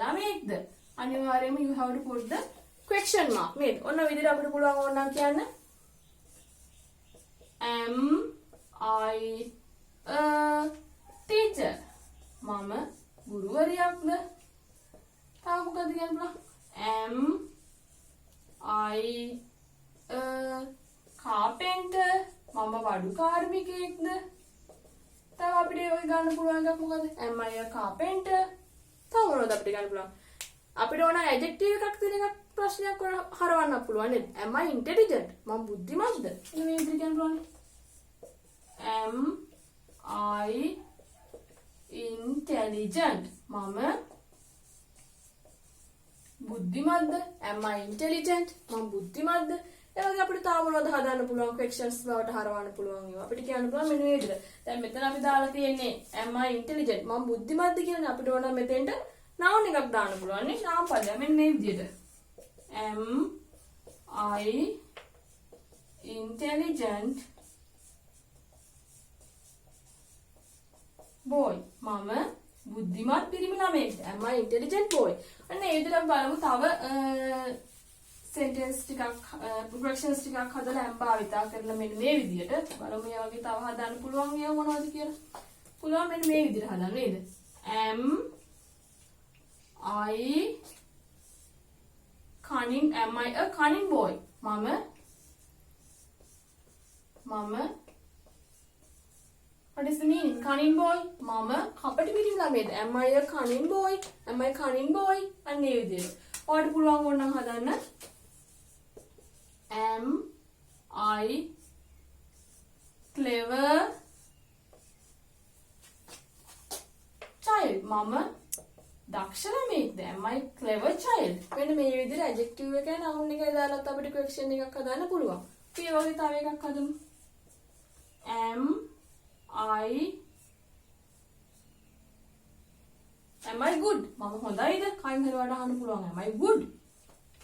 ළමයෙක්ද? අනිවාර්යයෙන්ම you have to put the question mark නේද? ඔන්න විදිහට අපිට පුළුවන් ඕනනම් කියන්න am I a teacher? මම ගුරුවරියක්ද? තව මොකද කියන්න පුළුවන්? am I a carpenter? මම වඩු කාර්මිකයෙක්ද? තව අපිට ඔය ගන්න පුළුවන් එකක් මොකද? am I a carpenter? තව මොනවද අපිට ගන්න පුළුවන්? අපිට ඕන ඇඩ්ජෙක්ටිව් එකක් දෙන එකක් ප්‍රශ්නයක් හරවන්න පුළුවන් නේද? am I intelligent? මම බුද්ධිමත්ද? මේ විදිහට කියන්න පුළුවන්. am I intelligent? මම බුද්ධිමත්ද? am I intelligent? මම බුද්ධිමත්ද? ඒ වගේ අපිට තාම මොනවද හදන්න පුළුවන් questions වලට හරවන්න පුළුවන් ඒවා. අපිට කියන්න පුළුවන් මෙන්න මේ විදිහට. දැන් මෙතන අපි දාලා තියෙන්නේ am I intelligent? මම බුද්ධිමත්ද කියන්නේ අපිට ඕන මෙතෙන්ට noun එකක් දාන්න පුළුවන් නේ. නාම පදයක් මෙන්න මේ විදිහට. am I intelligent boy? මම බුද්ධිමත් පිරිමි ළමයෙක්ද? am I intelligent boy? අන්න ඒ විදිහට බලමු තව sentence ටිකක් progressions ටිකක් හදලා am භාවිතා කරලා මෙන්න මේ විදිහට බලමු. මේ වගේ තව හදන්න පුළුවන් ඒවා මොනවද කියලා. පුළුවන් මෙන්න මේ විදිහට හදන්න නේද? am I a cunning boy? මම what is the meaning? Cunning boy? මම කපටි පිටින් ළමයිද? am I a cunning boy? am I cunning boy? අන්න ඒ විදිහට. ඔයාලට පුළුවන් ඕනනම් හදන්න am I clever child? මම දක්ෂ ළමයෙක්ද? am I clever child? මෙන්න මේ විදිහට adjective එකේ noun එකේ දාලත් අපිට question එකක් හදාන්න පුළුවන්. අපි ඒ වගේ තව එකක් හදමු. am I good? මම හොඳයිද? කයින් හරි වඩා අහන්න පුළුවන්. am I good?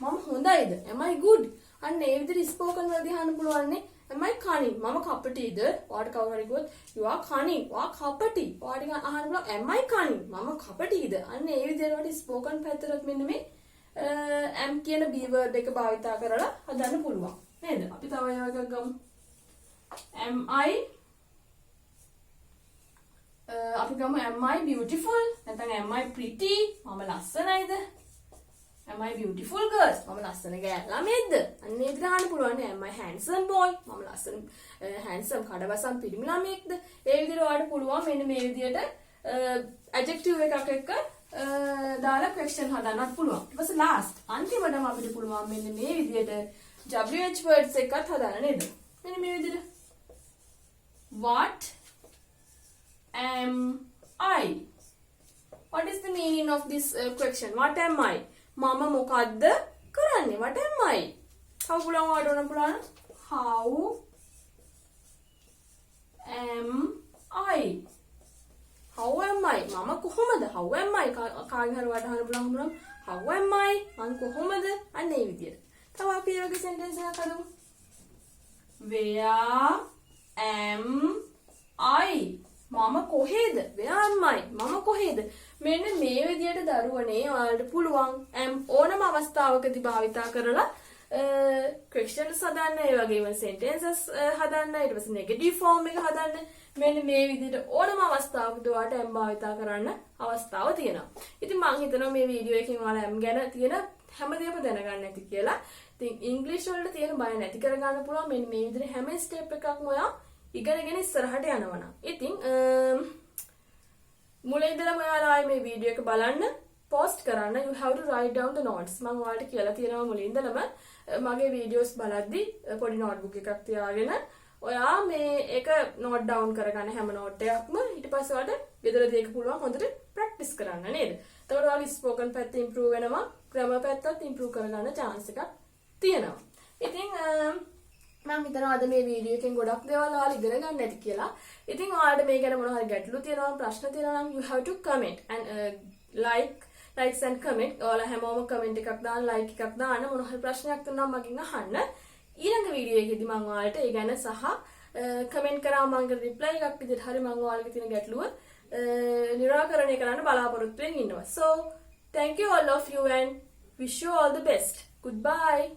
මම හොඳයිද? am I good? අන්න ඒ විදිහට spoken වලදී අහන්න පුළුවන් නේ. am I cunning? මම කපටිද? ඔයාලට කවුරු හරි කිව්වොත් you are cunning. ඔයා කපටි. ඔයාලට අහන්න පුළුවන් am I cunning? මම කපටිද? අන්න ඒ විදිහට spoken පැත්තට මෙන්න මේ am කියන be verb එක භාවිතා කරලා හදන්න පුළුවන්. නේද? අපි තව එකක් ගමු. am I අපි ගමු am I beautiful? නැත්නම් am I pretty? මම ලස්සනයිද? am I beautiful girl? මම ලස්සන ළමයෙක්ද? අන්න ඒ විදිහට අහන්න පුළුවන්. am I handsome boy? මම ලස්සන handsome කඩවසම් පිරිමි ළමයෙක්ද? ඒ විදිහට ඔයාලට පුළුවන් මෙන්න මේ විදිහට adjective එකක් එක්ක දාලා question හදන්නත් පුළුවන්. ඊට පස්සේ last අන්තිමටම අපිට පුළුවන් මෙන්න මේ විදිහට WH words එකක් හදන්න නේද? මෙන්න මේ විදිහට what am I? What is the meaning of this question? What am I? මම මොකද්ද කරන්නේ? What am I? How පුළුවන් වඩවන්න පුළුවන්? How am I? How am I? මම කොහොමද? How am I? කාගෙන් හරි වඩහන්න පුළුවන්. How am I? මම කොහොමද? අන්න ඒ විදියට. තව අපි ඒ වගේ sentence එකක් හදමු. Where am I? මම කොහෙද? Where am I? මම කොහෙද? මෙන්න මේ විදියට දරුවනේ ඔයාලට පුළුවන් am ඕනම අවස්ථාවකදී භාවිතා කරලා questions හදන්න, ඒ වගේම sentences හදන්න, ඊට පස්සේ negative form එක හදන්න. මෙන්න මේ විදියට ඕනම අවස්ථාවකදී ඔයාලට am භාවිතා කරන්න අවස්ථාව තියෙනවා. ඉතින් මම හිතනවා මේ වීඩියෝ එකෙන් ඔයාලා am ගැන තියෙන හැමදේම දැනගන්න ඇති කියලා. ඉතින් ඉංග්‍රීසි වලට තියෙන බය නැති කරගන්න පුළුවන්. මෙන්න මේ විදිහට හැම ස්ටෙප් එකක්ම ඔයා ඉගෙනගෙන ඉස්සරහට යනවා නම්. ඉතින් මුලින් ඉඳලම ඔයාලා ආයේ මේ වීඩියෝ එක බලන්න post කරන්න. you have to write down the notes. මම ඔයාලට කියලා තියෙනවා මුලින් ඉඳලම මගේ වීඩියෝස් බලද්දි පොඩි notebook එකක් තියාගෙන ඔයා මේ එක note down කරගන්න හැම note එකක්ම. ඊට පස්සේ ඔයාලට ගෙදරදී ඒක පුළුවන් හොඳට practice කරන්න නේද? එතකොට ඔයාලා spoken පැත්ත improve වෙනවා, grammar පැත්තත් improve කරගන්න chance එකක් තියෙනවා. ඉතින් මම හිතනවා අද මේ වීඩියෝ එකෙන් ගොඩක් දේවල් ඔයාලා ඉගෙන ගන්න ඇති කියලා. ඉතින් ඔයාලට මේ ගැන මොනවා හරි ගැටලු තියෙනවා නම් ප්‍රශ්න තියෙනවා නම් you have to comment and likes and comment. ඔයාලා හැමෝම comment එකක් දාන්න, like එකක් දාන්න, මොනවා හරි ප්‍රශ්නයක් තියෙනවා නම් මගෙන් අහන්න. ඊළඟ වීඩියෝ එකේදී මම ඔයාලට ඒ ගැන සහ comment කරාම මම reply එකක් විදිහට හරි මම ඔයාලගේ තියෙන ගැටලුව නිරාකරණය කරන්න බලාපොරොත්තු වෙමින් ඉන්නවා. So Thank you all of you and wish you all the best. Goodbye.